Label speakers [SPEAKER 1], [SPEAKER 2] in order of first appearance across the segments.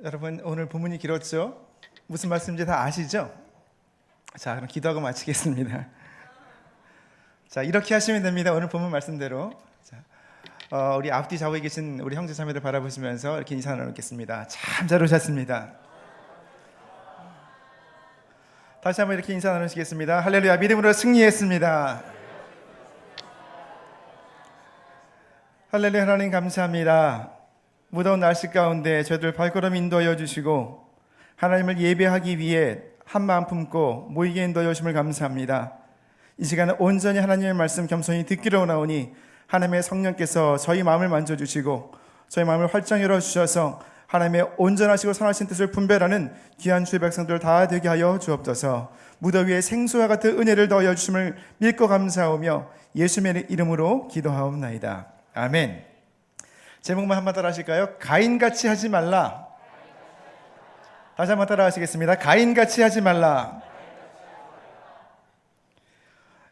[SPEAKER 1] 여러분 오늘 본문이 길었죠? 무슨 말씀인지 다 아시죠? 자, 그럼 기도하고 마치겠습니다. 자, 이렇게 하시면 됩니다. 오늘 본문 말씀대로. 자, 우리 앞뒤 좌우에 계신 우리 형제 자매들 바라보시면서 이렇게 인사 나누겠습니다. 참 잘 오셨습니다. 다시 한번 이렇게 인사 나누시겠습니다. 할렐루야, 믿음으로 승리했습니다. 할렐루야, 하나님 감사합니다. 무더운 날씨 가운데 저희들 발걸음 인도하여 주시고 하나님을 예배하기 위해 한 마음 품고 모이게 인도하여 주심을 감사합니다. 이 시간에 온전히 하나님의 말씀 겸손히 듣기로 나오니 하나님의 성령께서 저희 마음을 만져주시고 저희 마음을 활짝 열어주셔서 하나님의 온전하시고 선하신 뜻을 분별하는 귀한 주의 백성들 다 되게 하여 주옵소서. 무더위에 생수와 같은 은혜를 더하여 주심을 믿고 감사하며 예수님의 이름으로 기도하옵나이다. 아멘. 제목만 한번 따라 하실까요? 가인같이 하지 말라. 다시 한번 따라 하시겠습니다. 가인같이 하지 말라.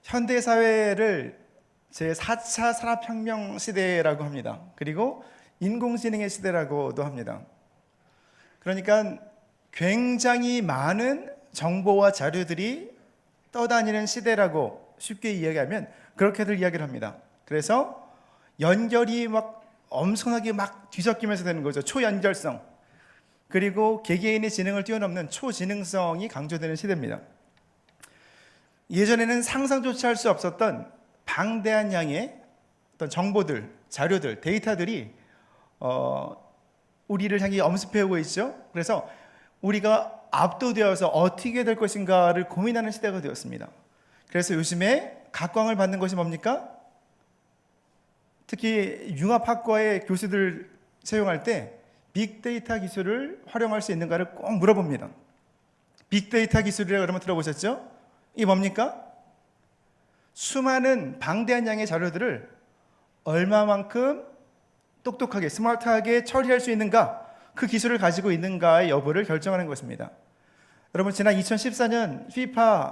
[SPEAKER 1] 현대사회를 제4차 산업혁명 시대라고 합니다. 그리고 인공지능의 시대라고도 합니다. 그러니까 굉장히 많은 정보와 자료들이 떠다니는 시대라고 쉽게 이야기하면 그렇게들 이야기를 합니다. 그래서 연결이 막 엄청나게 막 뒤섞이면서 되는 거죠. 초연결성. 그리고 개개인의 지능을 뛰어넘는 초지능성이 강조되는 시대입니다. 예전에는 상상조차 할 수 없었던 방대한 양의 어떤 정보들, 자료들, 데이터들이 우리를 향해 엄습해오고 있죠. 그래서 우리가 압도되어서 어떻게 될 것인가를 고민하는 시대가 되었습니다. 그래서 요즘에 각광을 받는 것이 뭡니까? 특히 융합학과의 교수들 채용할 때 빅데이터 기술을 활용할 수 있는가를 꼭 물어봅니다. 빅데이터 기술이라고 여러분 들어보셨죠? 이게 뭡니까? 수많은 방대한 양의 자료들을 얼마만큼 똑똑하게 스마트하게 처리할 수 있는가, 그 기술을 가지고 있는가의 여부를 결정하는 것입니다. 여러분 지난 2014년 FIFA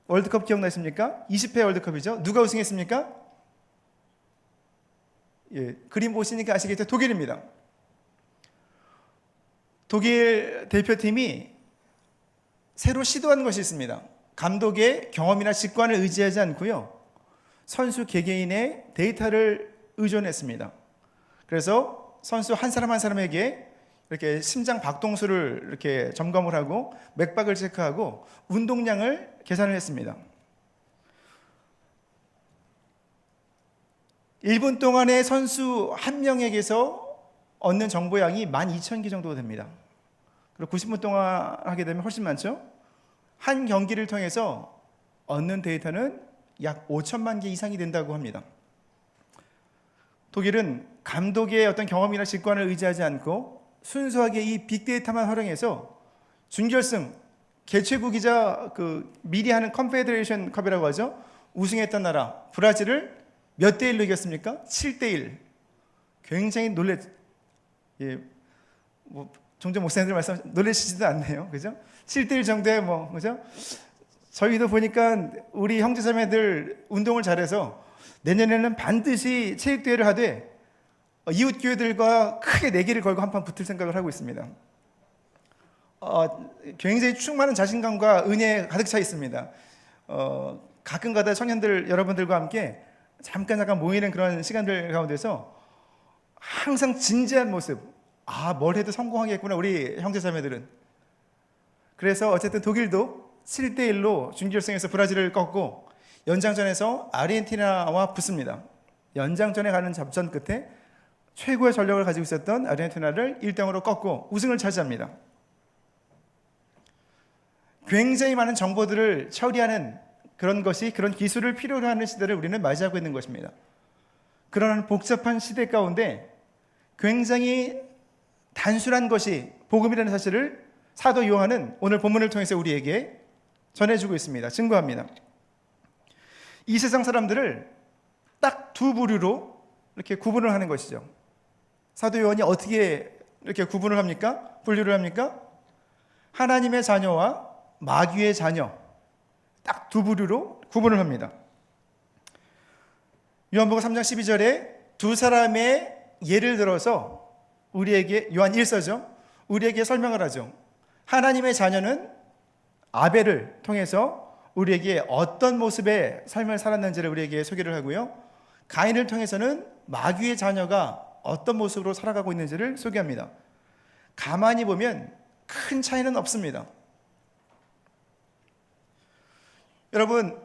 [SPEAKER 1] 월드컵 기억나십니까? 20회 월드컵이죠. 누가 우승했습니까? 예, 그림 보시니까 아시겠죠? 독일입니다. 독일 대표팀이 새로 시도한 것이 있습니다. 감독의 경험이나 직관을 의지하지 않고요, 선수 개개인의 데이터를 의존했습니다. 그래서 선수 한 사람 한 사람에게 이렇게 심장 박동수를 이렇게 점검을 하고 맥박을 체크하고 운동량을 계산을 했습니다. 1분 동안에 선수 한 명에게서 얻는 정보량이 12,000개 정도 됩니다. 그리고 90분 동안 하게 되면 훨씬 많죠? 한 경기를 통해서 얻는 데이터는 약 5천만 개 이상이 된다고 합니다. 독일은 감독의 어떤 경험이나 직관을 의지하지 않고 순수하게 이 빅데이터만 활용해서 준결승, 개최국이자 미리 하는 컨페데레이션 컵이라고 하죠. 우승했던 나라 브라질을 몇 대 1로 이겼습니까? 7대 1. 굉장히 예, 종종 목사님들 말씀 놀라시지도 않네요. 그죠? 7대 1 정도의 그죠? 저희도 보니까 우리 형제자매들 운동을 잘해서 내년에는 반드시 체육대회를 하되 이웃 교회들과 크게 내기를 걸고 한판 붙을 생각을 하고 있습니다. 굉장히 충만한 자신감과 은혜에 가득 차 있습니다. 가끔가다 청년들 여러분들과 함께 잠깐 모이는 그런 시간들 가운데서 항상 진지한 모습, 뭘 해도 성공하겠구나 우리 형제자매들은. 그래서 어쨌든 독일도 7대 1로 준결승에서 브라질을 꺾고 연장전에서 아르헨티나와 붙습니다. 연장전에 가는 접전 끝에 최고의 전력을 가지고 있었던 아르헨티나를 1대0으로 꺾고 우승을 차지합니다. 굉장히 많은 정보들을 처리하는 그런 기술을 필요로 하는 시대를 우리는 맞이하고 있는 것입니다. 그러한 복잡한 시대 가운데 굉장히 단순한 것이 복음이라는 사실을 사도 요한은 오늘 본문을 통해서 우리에게 전해주고 있습니다. 증거합니다. 이 세상 사람들을 딱 두 부류로 이렇게 구분을 하는 것이죠. 사도 요한이 어떻게 이렇게 구분을 합니까? 분류를 합니까? 하나님의 자녀와 마귀의 자녀, 딱 두 부류로 구분을 합니다. 요한복음 3장 12절에 두 사람의 예를 들어서 우리에게, 요한 1서죠, 우리에게 설명을 하죠. 하나님의 자녀는 아벨을 통해서 우리에게 어떤 모습의 삶을 살았는지를 우리에게 소개를 하고요. 가인을 통해서는 마귀의 자녀가 어떤 모습으로 살아가고 있는지를 소개합니다. 가만히 보면 큰 차이는 없습니다. 여러분,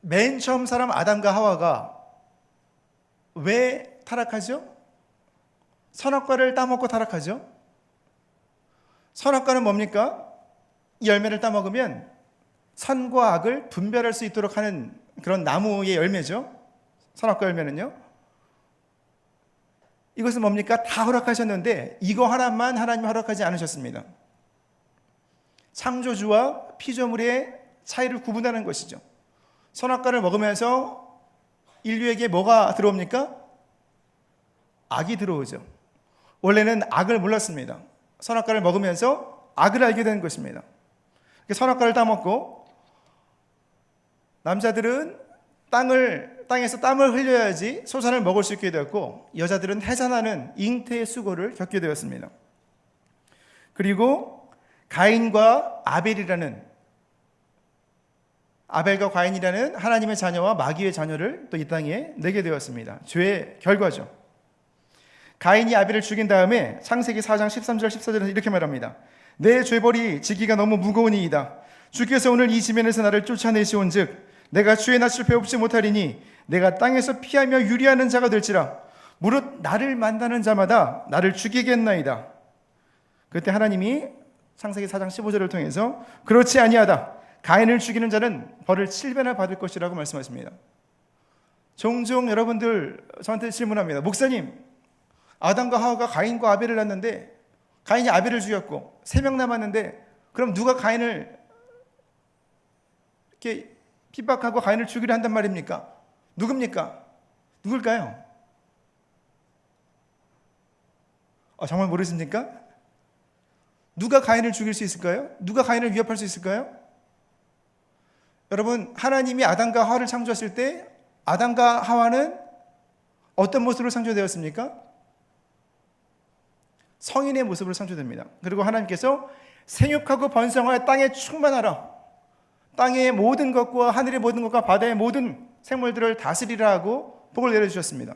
[SPEAKER 1] 맨 처음 사람 아담과 하와가 왜 타락하죠? 선악과를 따먹고 타락하죠? 선악과는 뭡니까? 이 열매를 따먹으면 선과 악을 분별할 수 있도록 하는 그런 나무의 열매죠. 선악과 열매는요. 이것은 뭡니까? 다 허락하셨는데 이거 하나만 하나님 허락하지 않으셨습니다. 창조주와 피조물의 차이를 구분하는 것이죠. 선악과를 먹으면서 인류에게 뭐가 들어옵니까? 악이 들어오죠. 원래는 악을 몰랐습니다. 선악과를 먹으면서 악을 알게 된 것입니다. 선악과를 따먹고 남자들은 땅에서 땀을 흘려야지 소산을 먹을 수 있게 되었고 여자들은 해산하는 잉태의 수고를 겪게 되었습니다. 그리고 가인과 아벨과 가인이라는 하나님의 자녀와 마귀의 자녀를 또 이 땅에 내게 되었습니다. 죄의 결과죠. 가인이 아벨을 죽인 다음에 창세기 4장 13절 14절에서 이렇게 말합니다. 내 죄벌이 지기가 너무 무거우니이다. 주께서 오늘 이 지면에서 나를 쫓아내시온 즉 내가 주의 낯을 배웁지 못하리니 내가 땅에서 피하며 유리하는 자가 될지라 무릇 나를 만나는 자마다 나를 죽이겠나이다. 그때 하나님이 창세기 4장 15절을 통해서 그렇지 아니하다. 가인을 죽이는 자는 벌을 7배나 받을 것이라고 말씀하십니다. 종종 여러분들 저한테 질문합니다. 목사님, 아담과 하와가 가인과 아벨을 낳았는데 가인이 아벨을 죽였고 3명 남았는데 그럼 누가 가인을 이렇게 핍박하고 가인을 죽이려 한단 말입니까? 누굽니까? 누굴까요? 정말 모르십니까? 누가 가인을 죽일 수 있을까요? 누가 가인을 위협할 수 있을까요? 여러분, 하나님이 아담과 하와를 창조하실 때 아담과 하와는 어떤 모습으로 창조되었습니까? 성인의 모습으로 창조됩니다. 그리고 하나님께서 생육하고 번성하여 땅에 충만하라. 땅의 모든 것과 하늘의 모든 것과 바다의 모든 생물들을 다스리라 하고 복을 내려주셨습니다.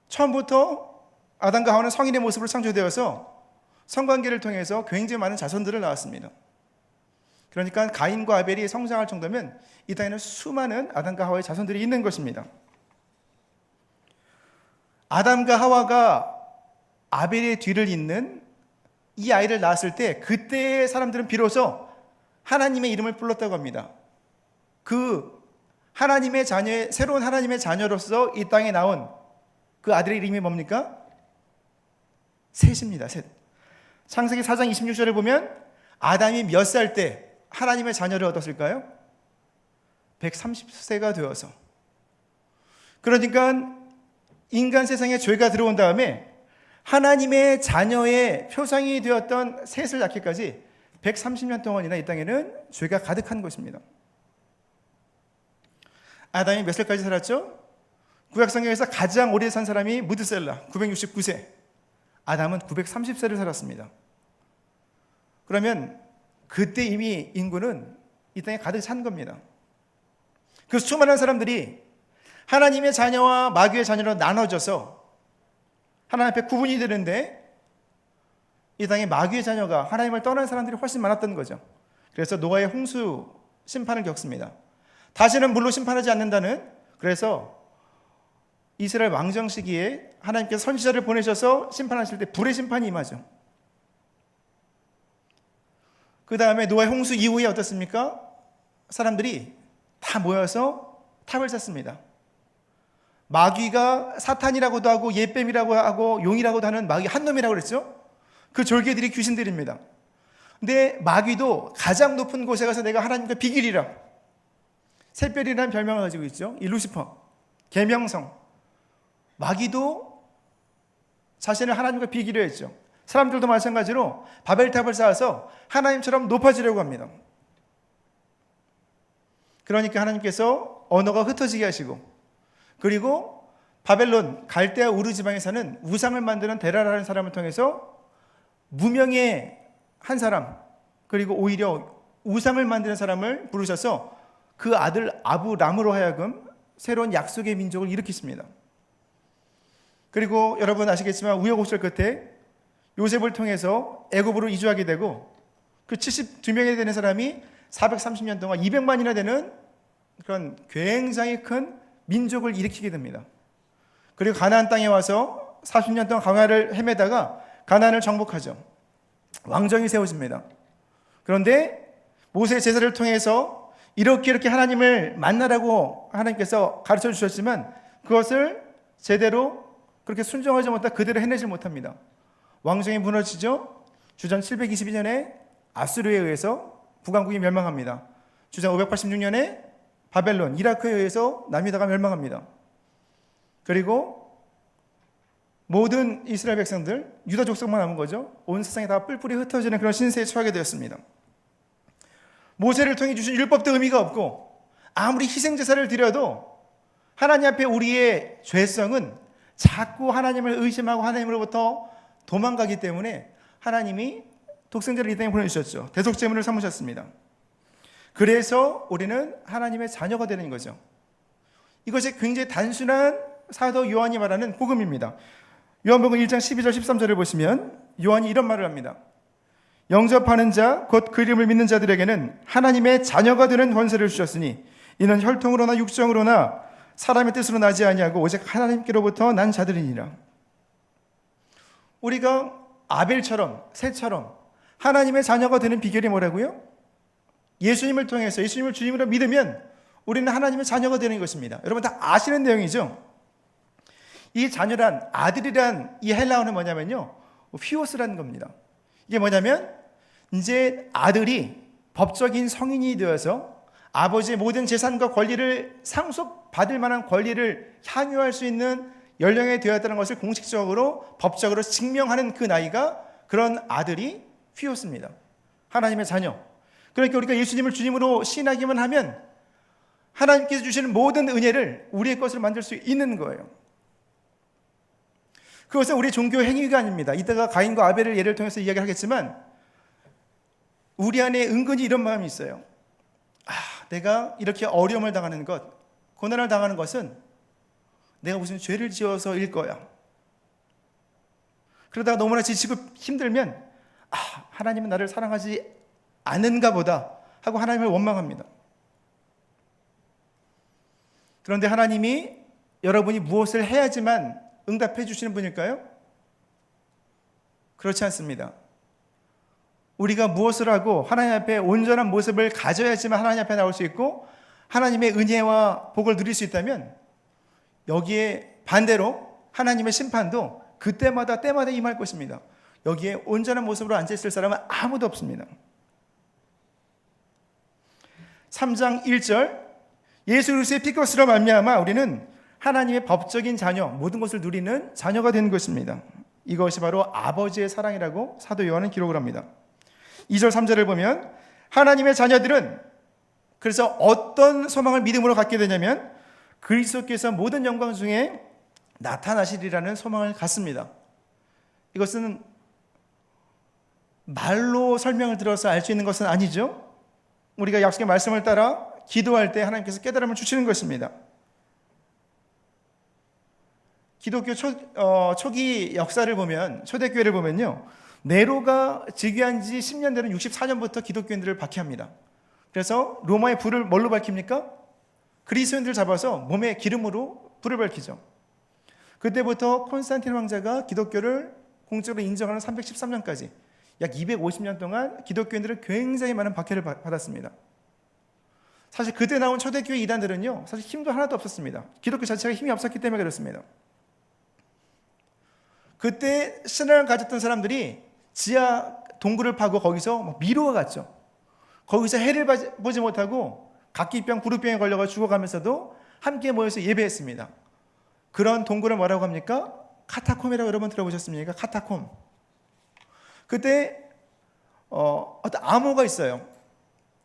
[SPEAKER 1] 처음부터 아담과 하와는 성인의 모습으로 창조되어서 성관계를 통해서 굉장히 많은 자손들을 낳았습니다. 그러니까 가인과 아벨이 성장할 정도면 이 땅에는 수많은 아담과 하와의 자손들이 있는 것입니다. 아담과 하와가 아벨의 뒤를 잇는 이 아이를 낳았을 때 그때의 사람들은 비로소 하나님의 이름을 불렀다고 합니다. 그 하나님의 자녀의 새로운 하나님의 자녀로서 이 땅에 나온 그 아들의 이름이 뭡니까? 셋입니다. 셋. 창세기 4장 26절을 보면 아담이 몇 살 때 하나님의 자녀를 얻었을까요? 130세가 되어서. 그러니까 인간 세상에 죄가 들어온 다음에 하나님의 자녀의 표상이 되었던 셋을 낳기까지 130년 동안이나 이 땅에는 죄가 가득한 것입니다. 아담이 몇 살까지 살았죠? 구약성경에서 가장 오래 산 사람이 무드셀라 969세, 아담은 930세를 살았습니다. 그러면 그때 이미 인구는 이 땅에 가득 찬 겁니다. 그 수많은 사람들이 하나님의 자녀와 마귀의 자녀로 나눠져서 하나님 앞에 구분이 되는데 이 땅에 마귀의 자녀가 하나님을 떠난 사람들이 훨씬 많았던 거죠. 그래서 노아의 홍수 심판을 겪습니다. 다시는 물로 심판하지 않는다는, 그래서 이스라엘 왕정 시기에 하나님께서 선지자를 보내셔서 심판하실 때 불의 심판이 임하죠. 그 다음에 노아의 홍수 이후에 어떻습니까? 사람들이 다 모여서 탑을 쌓습니다. 마귀가 사탄이라고도 하고 옛뱀이라고 하고 용이라고도 하는 마귀 한 놈이라고 그랬죠. 그 졸개들이 귀신들입니다. 근데 마귀도 가장 높은 곳에 가서 내가 하나님과 비기리라, 샛별이라는 별명을 가지고 있죠. 이 루시퍼, 계명성. 마귀도 자신을 하나님과 비기려 했죠. 사람들도 마찬가지로 바벨탑을 쌓아서 하나님처럼 높아지려고 합니다. 그러니까 하나님께서 언어가 흩어지게 하시고, 그리고 바벨론 갈대아 우르 지방에 사는 우상을 만드는 데라라는 사람을 통해서 무명의 한 사람, 그리고 오히려 우상을 만드는 사람을 부르셔서 그 아들 아브람으로 하여금 새로운 약속의 민족을 일으키십니다. 그리고 여러분 아시겠지만 우여곡절 끝에 요셉을 통해서 애굽으로 이주하게 되고 그 72명이 되는 사람이 430년 동안 200만이나 되는 그런 굉장히 큰 민족을 일으키게 됩니다. 그리고 가나안 땅에 와서 40년 동안 광야를 헤매다가 가나안을 정복하죠. 왕정이 세워집니다. 그런데 모세의 제사를 통해서 이렇게 하나님을 만나라고 하나님께서 가르쳐 주셨지만 그것을 제대로 그렇게 순종하지 못하 그대로 해내지 못합니다. 왕정이 무너지죠. 주전 722년에 아수르에 의해서 북왕국이 멸망합니다. 주전 586년에 바벨론, 이라크에 의해서 남유다가 멸망합니다. 그리고 모든 이스라엘 백성들, 유다 족속만 남은 거죠. 온 세상에 다 뿔뿔이 흩어지는 그런 신세에 처하게 되었습니다. 모세를 통해 주신 율법도 의미가 없고 아무리 희생제사를 드려도 하나님 앞에 우리의 죄성은 자꾸 하나님을 의심하고 하나님으로부터 도망가기 때문에 하나님이 독생자를 이 땅에 보내주셨죠. 대속제물을 삼으셨습니다. 그래서 우리는 하나님의 자녀가 되는 거죠. 이것이 굉장히 단순한 사도 요한이 말하는 복음입니다. 요한복음 1장 12절 13절을 보시면 요한이 이런 말을 합니다. 영접하는 자, 곧 그 이름을 믿는 자들에게는 하나님의 자녀가 되는 권세를 주셨으니 이는 혈통으로나 육정으로나 사람의 뜻으로 나지 아니하고 오직 하나님께로부터 난 자들이니라. 우리가 아벨처럼 셋처럼 하나님의 자녀가 되는 비결이 뭐라고요? 예수님을 통해서 예수님을 주님으로 믿으면 우리는 하나님의 자녀가 되는 것입니다. 여러분 다 아시는 내용이죠? 이 자녀란, 아들이란 이 헬라어는 뭐냐면요, 휘오스라는 겁니다. 이게 뭐냐면 이제 아들이 법적인 성인이 되어서 아버지의 모든 재산과 권리를 상속받을 만한 권리를 향유할 수 있는 연령이 되었다는 것을 공식적으로 법적으로 증명하는 그 나이가, 그런 아들이 휘오스입니다. 하나님의 자녀. 그러니까 우리가 예수님을 주님으로 신하기만 하면 하나님께서 주시는 모든 은혜를 우리의 것으로 만들 수 있는 거예요. 그것은 우리 종교 행위가 아닙니다. 이따가 가인과 아벨을 예를 통해서 이야기를 하겠지만 우리 안에 은근히 이런 마음이 있어요. 내가 이렇게 어려움을 당하는 것, 고난을 당하는 것은 내가 무슨 죄를 지어서일 거야. 그러다가 너무나 지치고 힘들면 하나님은 나를 사랑하지 않은가 보다 하고 하나님을 원망합니다. 그런데 하나님이 여러분이 무엇을 해야지만 응답해 주시는 분일까요? 그렇지 않습니다. 우리가 무엇을 하고 하나님 앞에 온전한 모습을 가져야지만 하나님 앞에 나올 수 있고 하나님의 은혜와 복을 누릴 수 있다면, 여기에 반대로 하나님의 심판도 그때마다 때마다 임할 것입니다. 여기에 온전한 모습으로 앉아있을 사람은 아무도 없습니다. 3장 1절, 예수 그리스도의 피값으로 말미암아 우리는 하나님의 법적인 자녀, 모든 것을 누리는 자녀가 된 것입니다. 이것이 바로 아버지의 사랑이라고 사도 요한은 기록을 합니다. 2절 3절을 보면 하나님의 자녀들은 그래서 어떤 소망을 믿음으로 갖게 되냐면 그리스도께서 모든 영광 중에 나타나시리라는 소망을 갖습니다. 이것은 말로 설명을 들어서 알 수 있는 것은 아니죠. 우리가 약속의 말씀을 따라 기도할 때 하나님께서 깨달음을 주시는 것입니다. 기독교 초기 역사를 보면, 초대교회를 보면요, 네로가 즉위한 지 10년 되는 64년부터 기독교인들을 박해합니다. 그래서 로마의 불을 뭘로 밝힙니까? 그리스도인들을 잡아서 몸에 기름으로 불을 밝히죠. 그때부터 콘스탄틴 황제가 기독교를 공적으로 인정하는 313년까지 약 250년 동안 기독교인들은 굉장히 많은 박해를 받았습니다. 사실 그때 나온 초대교회 이단들은요, 사실 힘도 하나도 없었습니다. 기독교 자체가 힘이 없었기 때문에 그렇습니다. 그때 신앙을 가졌던 사람들이 지하 동굴을 파고 거기서 미로가 갔죠. 거기서 해를 보지 못하고 각기병, 부르병에 걸려가 죽어가면서도 함께 모여서 예배했습니다. 그런 동굴을 뭐라고 합니까? 카타콤이라고 여러분 들어보셨습니까? 카타콤. 그때 어떤 암호가 있어요.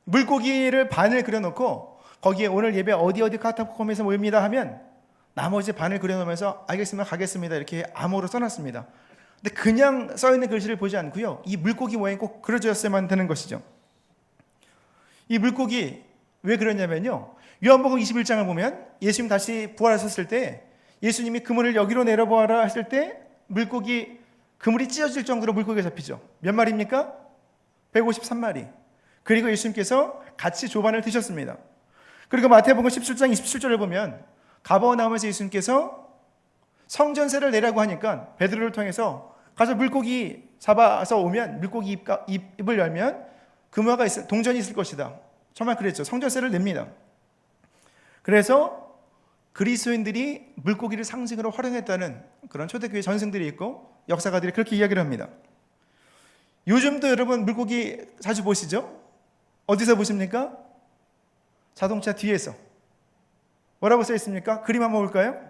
[SPEAKER 1] 물고기를 반을 그려놓고 거기에 오늘 예배 어디 카타콤에서 모입니다 하면 나머지 반을 그려놓으면서 알겠습니다, 가겠습니다 이렇게 암호로 써놨습니다. 근데 그냥 써있는 글씨를 보지 않고요, 이 물고기 모양이 꼭 그려졌어야만 되는 것이죠. 이 물고기 왜 그러냐면요, 요한복음 21장을 보면 예수님 다시 부활하셨을 때 예수님이 그물을 여기로 내려보아라 했을 때 물고기, 그물이 찢어질 정도로 물고기가 잡히죠. 몇 마리입니까? 153마리. 그리고 예수님께서 같이 조반을 드셨습니다. 그리고 마태복음 17장 27절을 보면 가버나움에서 예수님께서 성전세를 내라고 하니까 베드로를 통해서 가서 물고기 잡아서 오면 물고기 입을 열면 금화가 동전이 있을 것이다. 정말 그랬죠. 성전세를 냅니다. 그래서 그리스도인들이 물고기를 상징으로 활용했다는 그런 초대교회 전승들이 있고 역사가들이 그렇게 이야기를 합니다. 요즘도 여러분 물고기 자주 보시죠? 어디서 보십니까? 자동차 뒤에서. 뭐라고 써 있습니까? 그림 한번 볼까요?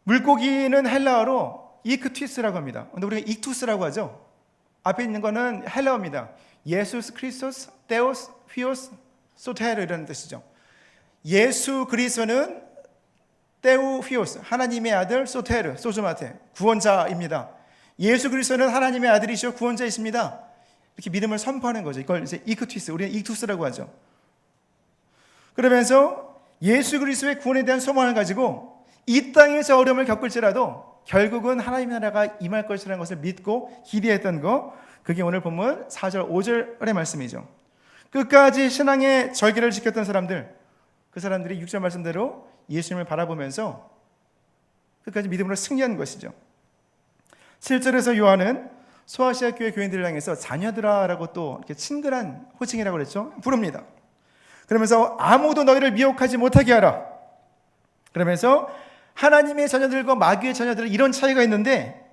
[SPEAKER 1] 물고기는 헬라어로 이크투스라고 합니다. 근데 우리가 익투스라고 하죠. 앞에 있는 거는 헬라어입니다. 예수스 크리스토스 데오스 휘오스 소테르 이라는 뜻이죠. 예수 그리스도는 데우 휘오스, 하나님의 아들, 소테르, 소조마테, 구원자입니다. 예수 그리스도는 하나님의 아들이시오, 구원자이십니다. 이렇게 믿음을 선포하는 거죠. 이걸 이제 이크투스, 우리는 익투스라고 하죠. 그러면서 예수 그리스도의 구원에 대한 소망을 가지고 이 땅에서 어려움을 겪을지라도 결국은 하나님의 나라가 임할 것이라는 것을 믿고 기대했던 거, 그게 오늘 본문 4절 5절의 말씀이죠. 끝까지 신앙의 절개를 지켰던 사람들, 그 사람들이 6절 말씀대로 예수님을 바라보면서 끝까지 믿음으로 승리한 것이죠. 7절에서 요한은 소아시아 교회 교인들을 향해서 자녀들아라고 또 이렇게 친근한 호칭이라고 그랬죠. 부릅니다. 그러면서 아무도 너희를 미혹하지 못하게 하라. 그러면서 하나님의 자녀들과 마귀의 자녀들은 이런 차이가 있는데,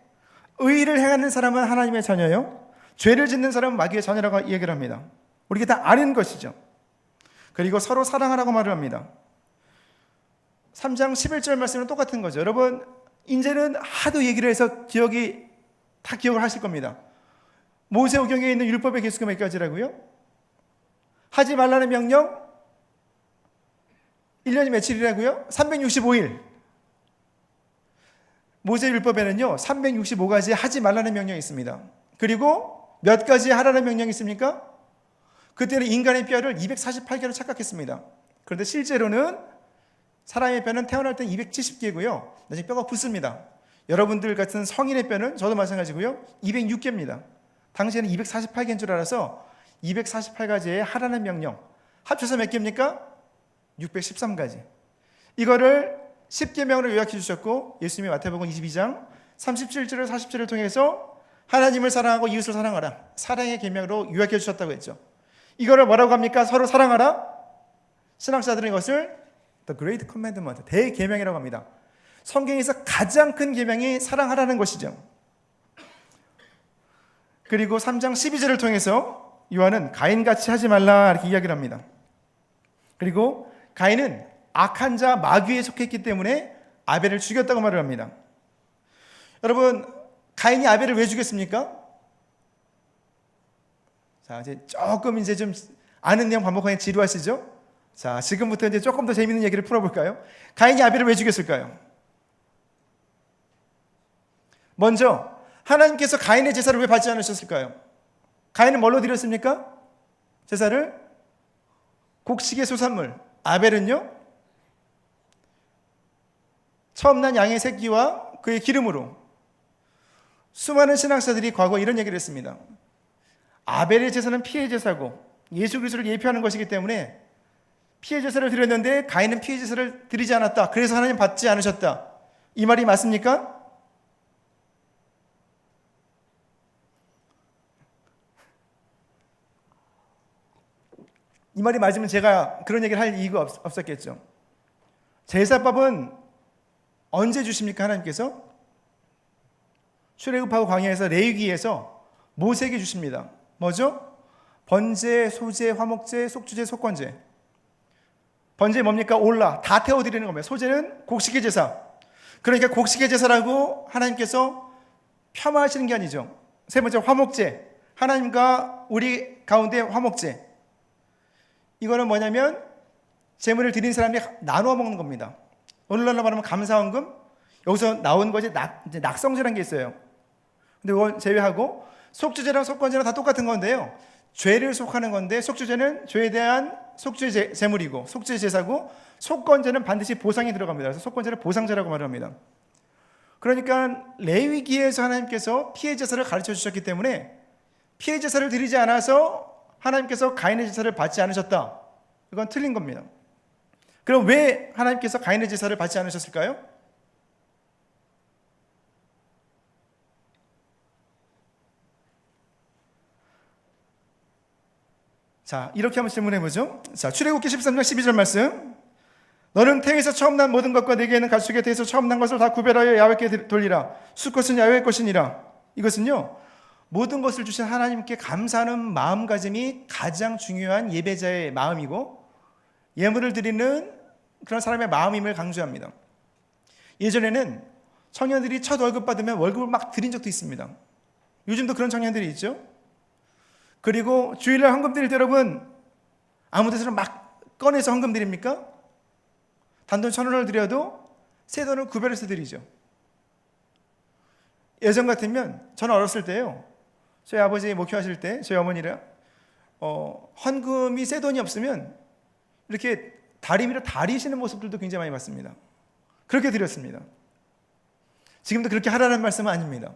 [SPEAKER 1] 의를 행하는 사람은 하나님의 자녀요, 죄를 짓는 사람은 마귀의 자녀라고 얘기를 합니다. 우리가 다 아는 것이죠. 그리고 서로 사랑하라고 말을 합니다. 3장 11절 말씀은 똑같은 거죠. 여러분 이제는 하도 얘기를 해서 기억이 다 기억을 하실 겁니다. 모세오경에 있는 율법의 개수가 몇 가지라고요? 하지 말라는 명령 1년이 며칠이라고요? 365일. 모세 율법에는요 365가지 하지 말라는 명령이 있습니다. 그리고 몇 가지 하라는 명령이 있습니까? 그때는 인간의 뼈를 248개로 착각했습니다. 그런데 실제로는 사람의 뼈는 태어날 때 270개고요. 나중에 뼈가 붙습니다. 여러분들 같은 성인의 뼈는, 저도 마찬가지고요, 206개입니다. 당시에는 248개인 줄 알아서 248가지의 하라는 명령 합쳐서 몇 개입니까? 613가지. 이거를 10계명으로 요약해 주셨고, 예수님이 마태복음 22장 37절을 40절을 통해서 하나님을 사랑하고 이웃을 사랑하라, 사랑의 계명으로 요약해 주셨다고 했죠. 이거를 뭐라고 합니까? 서로 사랑하라. 신학자들은 이것을 The Great Commandment, 대계명이라고 합니다. 성경에서 가장 큰 계명이 사랑하라는 것이죠. 그리고 3장 12절을 통해서 요한은 가인같이 하지 말라 이렇게 이야기를 합니다. 그리고 가인은 악한 자 마귀에 속했기 때문에 아벨을 죽였다고 말을 합니다. 여러분 가인이 아벨을 왜 죽였습니까? 자, 이제 조금 이제 좀 아는 내용 반복하니 지루하시죠? 자, 지금부터 이제 조금 더 재밌는 얘기를 풀어볼까요? 가인이 아벨을 왜 죽였을까요? 먼저 하나님께서 가인의 제사를 왜 받지 않으셨을까요? 가인은 뭘로 드렸습니까? 제사를 곡식의 소산물. 아벨은요? 처음 난 양의 새끼와 그의 기름으로. 수많은 신학자들이 과거 이런 얘기를 했습니다. 아벨의 제사는 피해 제사고 예수 그리스도를 예표하는 것이기 때문에 피해 제사를 드렸는데 가인은 피해 제사를 드리지 않았다. 그래서 하나님 받지 않으셨다. 이 말이 맞습니까? 이 말이 맞으면 제가 그런 얘기를 할 이유가 없었겠죠. 제사법은 언제 주십니까? 하나님께서 출애굽하고 광야에서 레위기에서 모세에게 주십니다. 뭐죠? 번제, 소제, 화목제, 속주제, 속건제. 번제 뭡니까? 올라, 다 태워드리는 겁니다. 소제는 곡식의 제사. 그러니까 곡식의 제사라고 하나님께서 폄하하시는 게 아니죠. 세 번째 화목제, 하나님과 우리 가운데 화목제. 이거는 뭐냐면 제물을 드린 사람이 나누어 먹는 겁니다. 오늘날로 말하면 감사헌금, 여기서 나온 것이 낙성제라는 게 있어요. 근데 그걸 제외하고 속죄제랑 속건제랑 다 똑같은 건데요. 죄를 속하는 건데 속죄제는 죄에 대한 속죄 제물이고 속죄 제사고 속건제는 반드시 보상이 들어갑니다. 그래서 속건제를 보상제라고 말합니다. 그러니까 레위기에서 하나님께서 피해 제사를 가르쳐 주셨기 때문에 피해 제사를 드리지 않아서 하나님께서 가인의 제사를 받지 않으셨다. 이건 틀린 겁니다. 그럼 왜 하나님께서 가인의 제사를 받지 않으셨을까요? 자, 이렇게 한번 질문해보죠. 자, 출애굽기 13장 12절 말씀. 너는 태에서 처음 난 모든 것과 내게는 가축의 태에서 처음 난 것을 다 구별하여 야훼께 돌리라. 수컷은 야훼의 것이니라. 이것은요, 모든 것을 주신 하나님께 감사하는 마음가짐이 가장 중요한 예배자의 마음이고 예물을 드리는 그런 사람의 마음임을 강조합니다. 예전에는 청년들이 첫 월급 받으면 월급을 막 드린 적도 있습니다. 요즘도 그런 청년들이 있죠. 그리고 주일날 헌금 드릴 때 여러분 아무 데서나 막 꺼내서 헌금 드립니까? 단돈 1,000원을 드려도 새 돈을 구별해서 드리죠. 예전 같으면 저는 어렸을 때요, 저희 아버지 목회하실 때 저희 어머니랑 헌금이 새 돈이 없으면 이렇게 다리미로 다리시는 모습들도 굉장히 많이 봤습니다. 그렇게 드렸습니다. 지금도 그렇게 하라는 말씀은 아닙니다.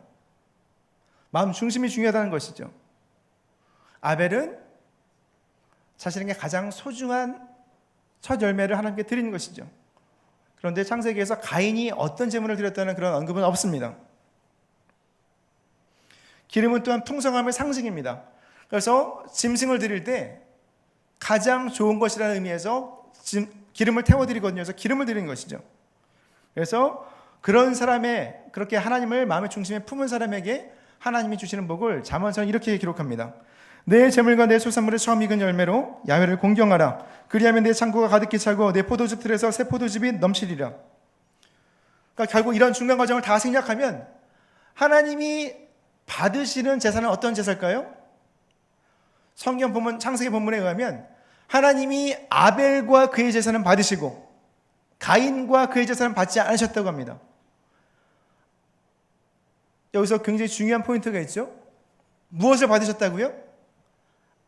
[SPEAKER 1] 마음 중심이 중요하다는 것이죠. 아벨은 자신에게 가장 소중한 첫 열매를 하나님께 드리는 것이죠. 그런데 창세기에서 가인이 어떤 제물을 드렸다는 그런 언급은 없습니다. 기름은 또한 풍성함의 상징입니다. 그래서 짐승을 드릴 때 가장 좋은 것이라는 의미에서 기름을 태워드리거든요. 그래서 기름을 드리는 것이죠. 그래서 그런 사람의, 그렇게 하나님을 마음의 중심에 품은 사람에게 하나님이 주시는 복을 잠언서는 이렇게 기록합니다. 내 재물과 내 소산물의 처음 익은 열매로 야훼를 공경하라. 그리하면 내 창고가 가득히 차고 내 포도즙 틀에서 새 포도즙이 넘치리라. 그러니까 결국 이런 중간 과정을 다 생략하면 하나님이 받으시는 제사는 어떤 제사일까요? 성경 본문, 창세기 본문에 의하면 하나님이 아벨과 그의 제사는 받으시고 가인과 그의 제사는 받지 않으셨다고 합니다. 여기서 굉장히 중요한 포인트가 있죠. 무엇을 받으셨다고요?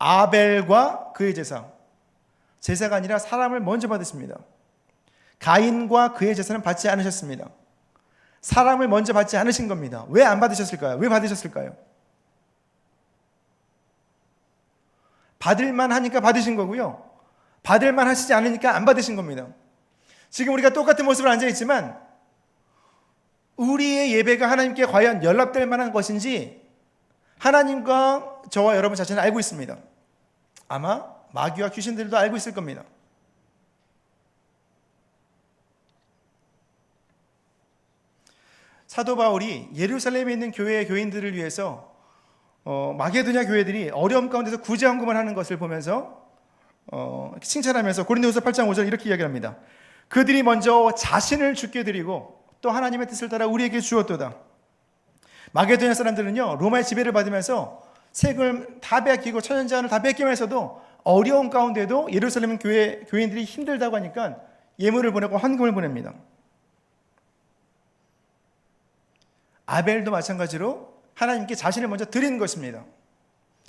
[SPEAKER 1] 아벨과 그의 제사. 제사가 아니라 사람을 먼저 받으십니다. 가인과 그의 제사는 받지 않으셨습니다. 사람을 먼저 받지 않으신 겁니다. 왜 안 받으셨을까요? 왜 받으셨을까요? 받을만 하니까 받으신 거고요. 받을만 하시지 않으니까 안 받으신 겁니다. 지금 우리가 똑같은 모습으로 앉아있지만 우리의 예배가 하나님께 과연 연락될 만한 것인지 하나님과 저와 여러분 자신은 알고 있습니다. 아마 마귀와 귀신들도 알고 있을 겁니다. 사도 바울이 예루살렘에 있는 교회의 교인들을 위해서 마게도냐 교회들이 어려움 가운데서 구제 헌금을 하는 것을 보면서 칭찬하면서 고린도후서 8장 5절 이렇게 이야기합니다. 그들이 먼저 자신을 주께 드리고 또 하나님의 뜻을 따라 우리에게 주었도다. 마게도냐 사람들은요, 로마의 지배를 받으면서 세금을 다 뺏기고 천연자원을 다 뺏기면서도 어려운 가운데도 예루살렘 교인들이 힘들다고 하니까 예물을 보내고 헌금을 보냅니다. 아벨도 마찬가지로 하나님께 자신을 먼저 드리는 것입니다.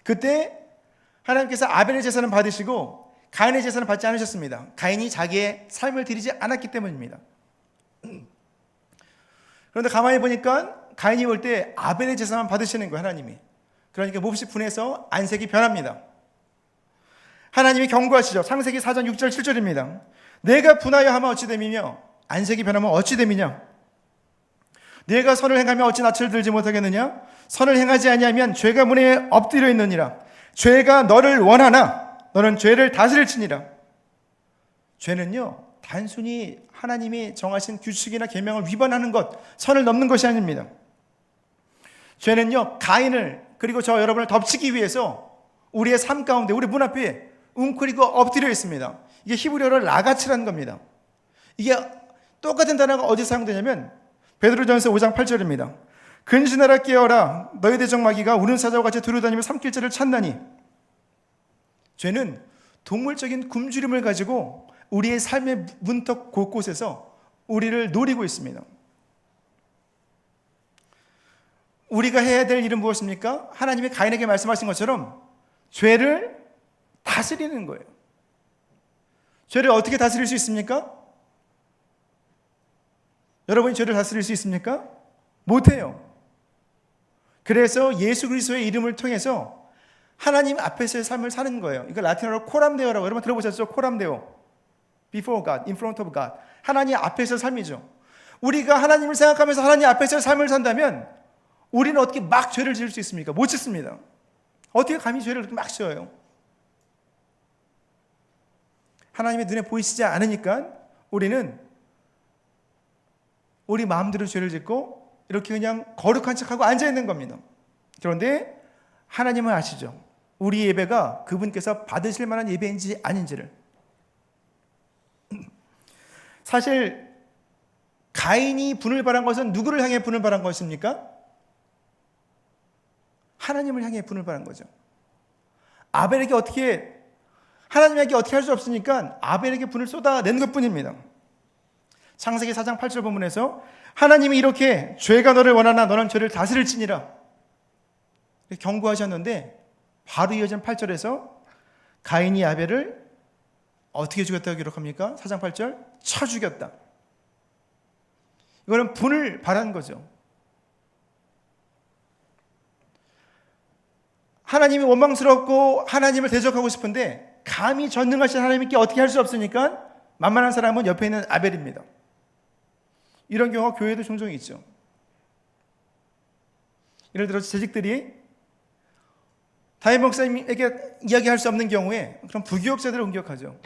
[SPEAKER 1] 그때 하나님께서 아벨의 제사는 받으시고 가인의 제사는 받지 않으셨습니다. 가인이 자기의 삶을 드리지 않았기 때문입니다. 그런데 가만히 보니까 가인이 올 때 아벨의 제사만 받으시는 거예요, 하나님이. 그러니까 몹시 분해서 안색이 변합니다. 하나님이 경고하시죠. 창세기 4장 6절 7절입니다. 내가 분하여 하면 어찌 됨이며 안색이 변하면 어찌 됨이냐. 내가 선을 행하면 어찌 낯을 들지 못하겠느냐. 선을 행하지 아니하면 죄가 문에 엎드려 있느니라. 죄가 너를 원하나 너는 죄를 다스릴지니라. 죄는요, 단순히 하나님이 정하신 규칙이나 계명을 위반하는 것, 선을 넘는 것이 아닙니다. 죄는요, 가인을 그리고 저 여러분을 덮치기 위해서 우리의 삶 가운데 우리 문 앞에 웅크리고 엎드려 있습니다. 이게 히브리어로 라가츠라는 겁니다. 이게 똑같은 단어가 어디서 사용되냐면 베드로전서 5장 8절입니다. 근신하라 깨어라 너희 대적 마귀가 우는 사자와 같이 두루다니며 삼킬 자를 찾나니. 죄는 동물적인 굶주림을 가지고 우리의 삶의 문턱 곳곳에서 우리를 노리고 있습니다. 우리가 해야 될 일은 무엇입니까? 하나님이 가인에게 말씀하신 것처럼 죄를 다스리는 거예요. 죄를 어떻게 다스릴 수 있습니까? 여러분이 죄를 다스릴 수 있습니까? 못해요. 그래서 예수 그리스도의 이름을 통해서 하나님 앞에서의 삶을 사는 거예요. 이거 라틴어로 코람데오라고 여러분 들어보셨죠? 코람데오. Before God, in front of God. 하나님 앞에서 삶이죠. 우리가 하나님을 생각하면서 하나님 앞에서 삶을 산다면 우리는 어떻게 막 죄를 지을 수 있습니까? 못 짓습니다. 어떻게 감히 죄를 이렇게 막 지어요? 하나님의 눈에 보이시지 않으니까 우리는 우리 마음대로 죄를 짓고 이렇게 그냥 거룩한 척하고 앉아있는 겁니다. 그런데 하나님은 아시죠? 우리 예배가 그분께서 받으실 만한 예배인지 아닌지를. 사실 가인이 분을 발한 것은 누구를 향해 분을 발한 것입니까? 하나님을 향해 분을 발한 거죠. 아벨에게 어떻게, 하나님에게 어떻게 할 수 없으니까 아벨에게 분을 쏟아낸 것뿐입니다. 창세기 4장 8절 본문에서 하나님이 이렇게 죄가 너를 원하나 너는 죄를 다스릴지니라 경고하셨는데 바로 이어진 8절에서 가인이 아벨을 어떻게 죽였다고 기록합니까? 4장 8절 쳐 죽였다. 이거는 분을 바란 거죠. 하나님이 원망스럽고 하나님을 대적하고 싶은데 감히 전능하신 하나님께 어떻게 할 수 없으니까 만만한 사람은 옆에 있는 아벨입니다. 이런 경우가 교회에도 종종 있죠. 예를 들어서 재직들이 담임 목사님에게 이야기할 수 없는 경우에 그럼 부교역자들을 공격하죠.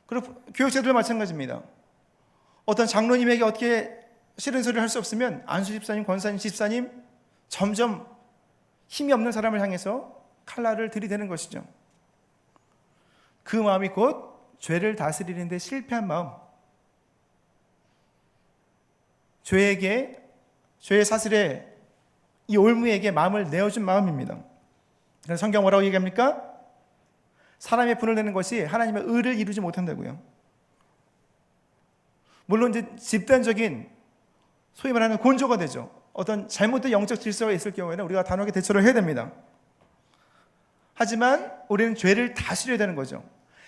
[SPEAKER 1] 그리고 교역자들도 마찬가지입니다. 어떤 장로님에게 어떻게 싫은 소리를 할 수 없으면 안수 집사님, 권사님, 집사님 점점 힘이 없는 사람을 향해서 칼날을 들이대는 것이죠. 그 마음이 곧 죄를 다스리는 데 실패한 마음, 죄의 사슬에 이 올무에게 마음을 내어준 마음입니다. 그래서 성경 뭐라고 얘기합니까? 사람의 분을 내는 것이 하나님의 의를 이루지 못한다고요. 물론 이제 집단적인 소위 말하는 곤조가 되죠. 어떤 잘못된 영적 질서가 있을 경우에는 우리가 단호하게 대처를 해야 됩니다. 하지만 우리는 죄를 다스려야 되는 거죠.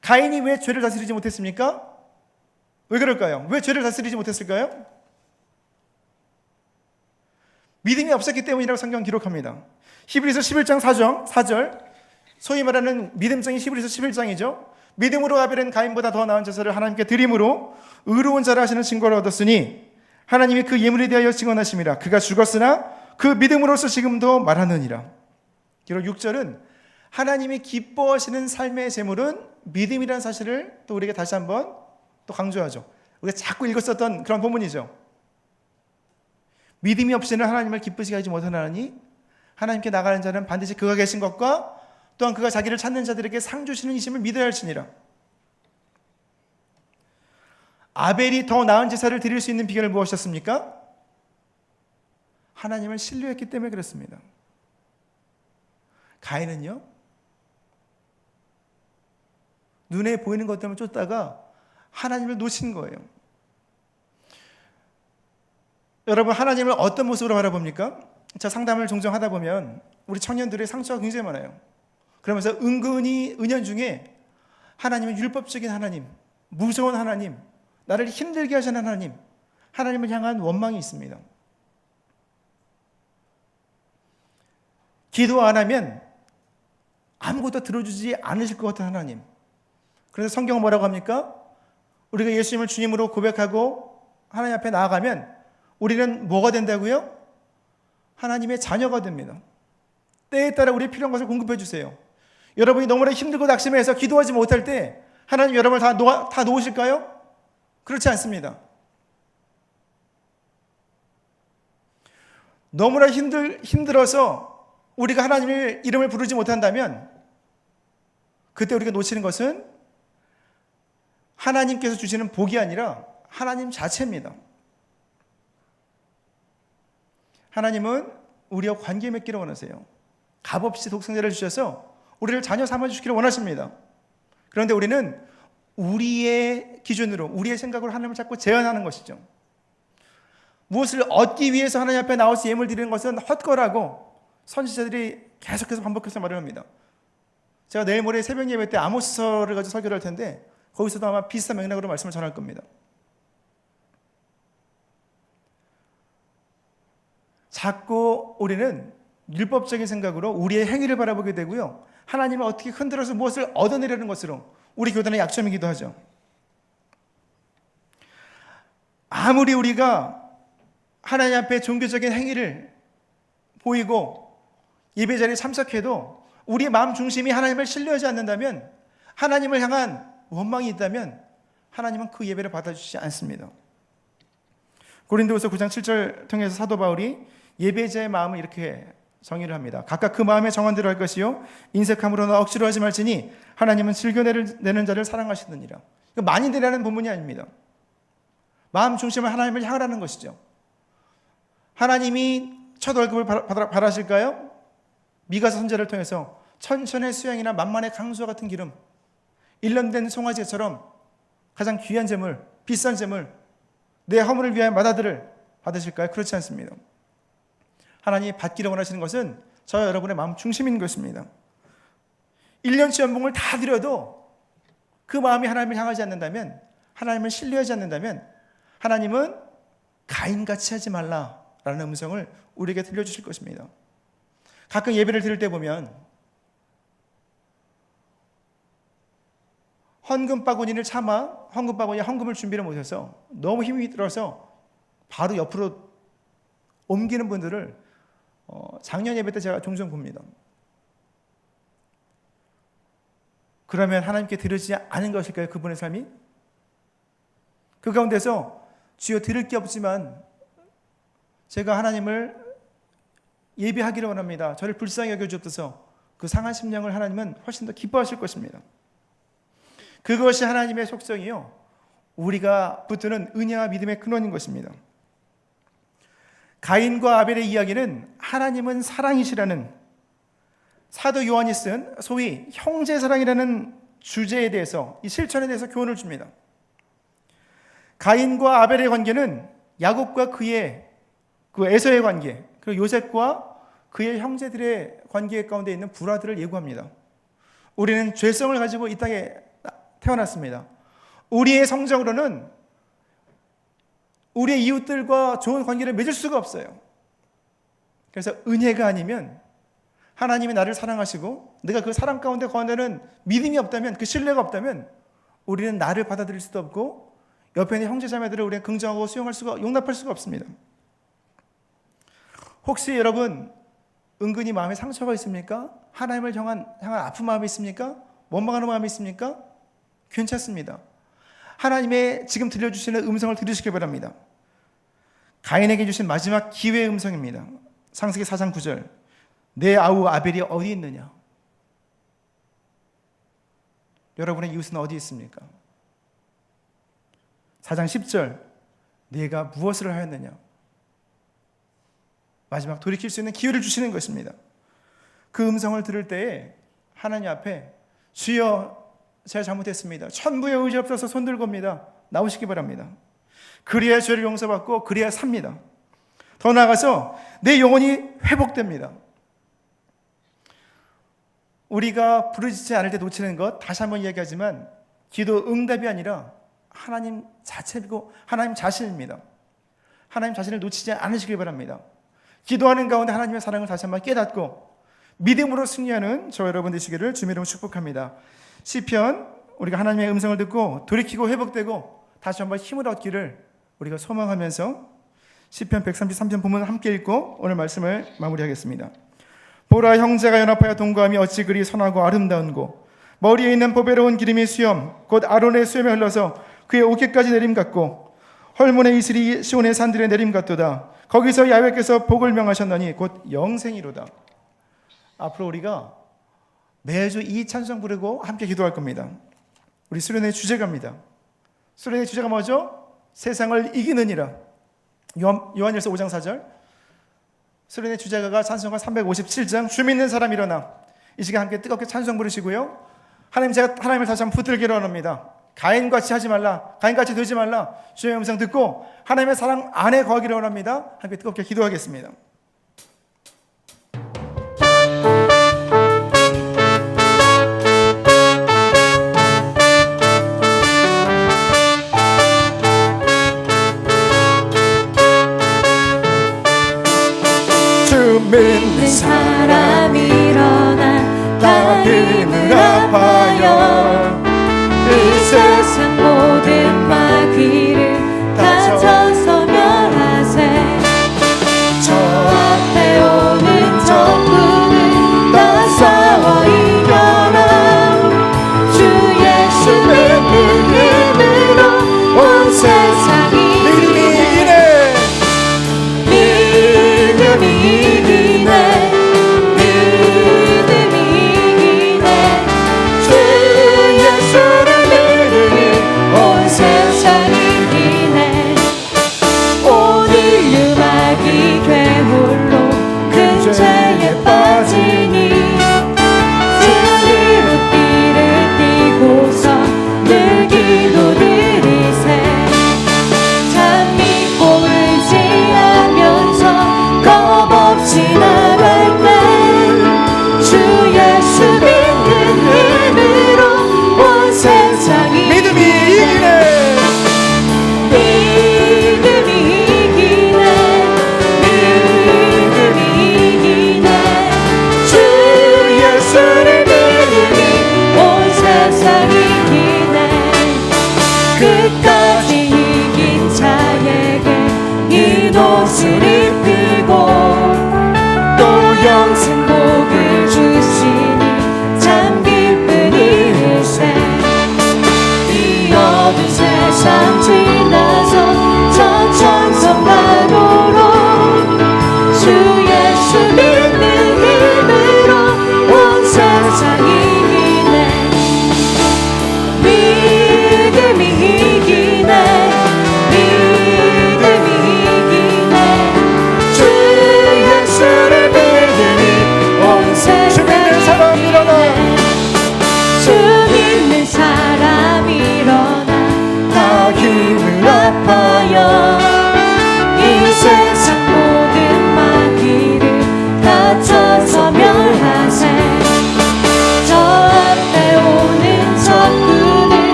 [SPEAKER 1] 가인이 왜 죄를 다스리지 못했습니까? 왜 그럴까요? 왜 죄를 다스리지 못했을까요? 믿음이 없었기 때문이라고 성경은 기록합니다. 히브리서 11장 4절 소위 말하는 믿음적인 히브리서 11장이죠. 믿음으로 아벨은 가인보다 더 나은 제사를 하나님께 드림으로 의로운 자라 하시는 증거를 얻었으니 하나님이 그 예물에 대하여 증언하심이라. 그가 죽었으나 그 믿음으로서 지금도 말하느니라. 그리고 6절은 하나님이 기뻐하시는 삶의 제물은 믿음이라는 사실을 또 우리에게 다시 한번 또 강조하죠. 우리가 자꾸 읽었었던 그런 본문이죠. 믿음이 없이는 하나님을 기쁘시게 하지 못하나니 하나님께 나가는 자는 반드시 그가 계신 것과 또한 그가 자기를 찾는 자들에게 상 주시는 이심을 믿어야 할지니라. 아벨이 더 나은 제사를 드릴 수 있는 비결은 무엇이었습니까? 하나님을 신뢰했기 때문에 그렇습니다. 가인은요, 눈에 보이는 것 때문에 쫓다가 하나님을 놓친 거예요. 여러분, 하나님을 어떤 모습으로 바라봅니까? 자, 상담을 종종 하다 보면 우리 청년들의 상처가 굉장히 많아요. 그러면서 은근히 은연중에 하나님은 율법적인 하나님, 무서운 하나님, 나를 힘들게 하시는 하나님, 하나님을 향한 원망이 있습니다. 기도 안 하면 아무것도 들어주지 않으실 것 같은 하나님. 그래서 성경은 뭐라고 합니까? 우리가 예수님을 주님으로 고백하고 하나님 앞에 나아가면 우리는 뭐가 된다고요? 하나님의 자녀가 됩니다. 때에 따라 우리의 필요한 것을 공급해 주세요. 여러분이 너무나 힘들고 낙심해서 기도하지 못할 때 하나님 여러분을 다 놓으실까요? 그렇지 않습니다. 너무나 힘들어서 우리가 하나님의 이름을 부르지 못한다면 그때 우리가 놓치는 것은 하나님께서 주시는 복이 아니라 하나님 자체입니다. 하나님은 우리와 관계 맺기를 원하세요. 값없이 독생자를 주셔서 우리를 자녀 삼아주시기를 원하십니다. 그런데 우리는 우리의 기준으로, 우리의 생각으로 하나님을 자꾸 제한하는 것이죠. 무엇을 얻기 위해서 하나님 앞에 나와서 예물 드리는 것은 헛거라고 선지자들이 계속해서 반복해서 말을 합니다. 제가 내일 모레 새벽 예배 때 아모스서를 가지고 설교를 할 텐데 거기서도 아마 비슷한 맥락으로 말씀을 전할 겁니다. 자꾸 우리는 율법적인 생각으로 우리의 행위를 바라보게 되고요, 하나님을 어떻게 흔들어서 무엇을 얻어내려는 것으로 우리 교단의 약점이기도 하죠. 아무리 우리가 하나님 앞에 종교적인 행위를 보이고 예배 자리에 참석해도 우리의 마음 중심이 하나님을 신뢰하지 않는다면, 하나님을 향한 원망이 있다면 하나님은 그 예배를 받아주시지 않습니다. 고린도후서 9장 7절 통해서 사도 바울이 예배자의 마음을 이렇게 정의를 합니다. 각각 그 마음에 정한 대로 할 것이요 인색함으로나 억지로 하지 말지니 하나님은 즐겨내는 자를 사랑하시느니라. 많이 되라는 본문이 아닙니다. 마음 중심을 하나님을 향하라는 것이죠. 하나님이 첫 월급을 바라실까요? 미가서 선지자를 통해서 천천의 수양이나 만만의 강수와 같은 기름, 1년 된 송아지처럼 가장 귀한 제물, 비싼 제물, 내 허물을 위하여 마다들을 받으실까요? 그렇지 않습니다. 하나님이 받기를 원하시는 것은 저와 여러분의 마음 중심인 것입니다. 1년치 연봉을 다 드려도 그 마음이 하나님을 향하지 않는다면, 하나님을 신뢰하지 않는다면 하나님은 가인같이 하지 말라라는 음성을 우리에게 들려주실 것입니다. 가끔 예배를 드릴 때 보면 헌금 바구니를 참아 헌금 바구니에 헌금을 준비를 못해서 너무 힘이 들어서 바로 옆으로 옮기는 분들을 작년 예배 때 제가 종종 봅니다. 그러면 하나님께 드리지 않은 것일까요? 그분의 삶이? 그 가운데서 주여 드릴 게 없지만 제가 하나님을 예배하기를 원합니다. 저를 불쌍히 여겨주옵소서. 그 상한 심령을 하나님은 훨씬 더 기뻐하실 것입니다. 그것이 하나님의 속성이요, 우리가 붙드는 은혜와 믿음의 근원인 것입니다. 가인과 아벨의 이야기는 하나님은 사랑이시라는 사도 요한이 쓴 소위 형제사랑이라는 주제에 대해서, 이 실천에 대해서 교훈을 줍니다. 가인과 아벨의 관계는 야곱과 그의 에서의 관계, 그리고 요셉과 그의 형제들의 관계 가운데 있는 불화들을 예고합니다. 우리는 죄성을 가지고 이 땅에 태어났습니다. 우리의 성적으로는 우리의 이웃들과 좋은 관계를 맺을 수가 없어요. 그래서 은혜가 아니면, 하나님이 나를 사랑하시고 내가 그 사랑 가운데 거하는 믿음이 없다면, 그 신뢰가 없다면 우리는 나를 받아들일 수도 없고 옆에 있는 형제자매들을 우리가 긍정하고 용납할 수가 없습니다. 혹시 여러분 은근히 마음에 상처가 있습니까? 하나님을 향한 아픈 마음이 있습니까? 원망하는 마음이 있습니까? 괜찮습니다. 하나님의 지금 들려주시는 음성을 들으시기 바랍니다. 가인에게 주신 마지막 기회의 음성입니다. 창세기 4장 9절, 내 아우 아벨이 어디 있느냐? 여러분의 이웃은 어디 있습니까? 4장 10절, 네가 무엇을 하였느냐? 마지막 돌이킬 수 있는 기회를 주시는 것입니다. 그 음성을 들을 때에 하나님 앞에 주여 제가 잘못했습니다. 천부의 의지 없어서 손 들고입니다. 나오시기 바랍니다. 그래야 죄를 용서받고 그래야 삽니다. 더 나아가서 내 영혼이 회복됩니다. 우리가 부르짖지 않을 때 놓치는 것, 다시 한번 이야기하지만 기도 응답이 아니라 하나님 자체이고 하나님 자신입니다. 하나님 자신을 놓치지 않으시길 바랍니다. 기도하는 가운데 하나님의 사랑을 다시 한번 깨닫고 믿음으로 승리하는 저 여러분 되시기를 주님의 이름으로 축복합니다. 시편, 우리가 하나님의 음성을 듣고 돌이키고 회복되고 다시 한번 힘을 얻기를 우리가 소망하면서 시편 133편 본문을 함께 읽고 오늘 말씀을 마무리하겠습니다. 보라, 형제가 연합하여 동거함이 어찌 그리 선하고 아름다운고, 머리에 있는 보배로운 기름이 수염 곧 아론의 수염에 흘러서 그의 어깨까지 내림 같고, 헐몬의 이슬이 시온의 산들에 내림 같도다. 거기서 야훼께서 복을 명하셨나니 곧 영생이로다. 앞으로 우리가 매주 이 찬송 부르고 함께 기도할 겁니다. 우리 수련회 주제가입니다. 수련회 주제가 뭐죠? 세상을 이기느니라. 요한일서 5장 4절. 수련회 주제가가 찬송가 357장, 주 믿는 사람 일어나. 이 시간 함께 뜨겁게 찬송 부르시고요, 하나님을 다시 한번 붙들기로 합니다. 가인같이 하지 말라, 가인같이 되지 말라, 주의 음성 듣고 하나님의 사랑 안에 거하기를 원합니다. 함께 뜨겁게 기도하겠습니다. 주 믿는
[SPEAKER 2] 사람 일어나 다 힘을 아파요. 이 세상 모든 마귀를 다져서 멸하세. 저 앞에 오는 적군을 다 싸워 이겨라. 주 예수 믿는 힘으로 온 세상이
[SPEAKER 3] 믿음이 이기네.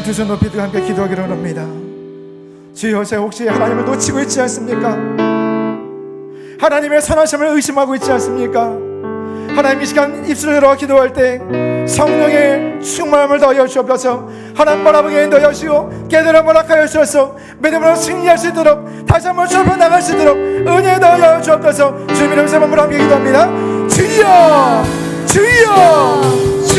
[SPEAKER 1] 시간 두 손 높이 들고 함께 기도하기로 합니다. 주여, 제가 혹시 하나님을 놓치고 있지 않습니까? 하나님의 선하심을 의심하고 있지 않습니까? 하나님, 이 시간 입술을 열어 기도할 때 성령의 충만함을 더하여 주옵소서. 하나님 바라보게 인도하여 주시고 깨달음 허락하여 주셔서 믿음으로 승리할 수 있도록 다시 한번 좁혀 나갈 수 있도록 은혜 더하여 주옵소서. 주님 이름으로 함께 기도합니다. 주여, 주여, 주여.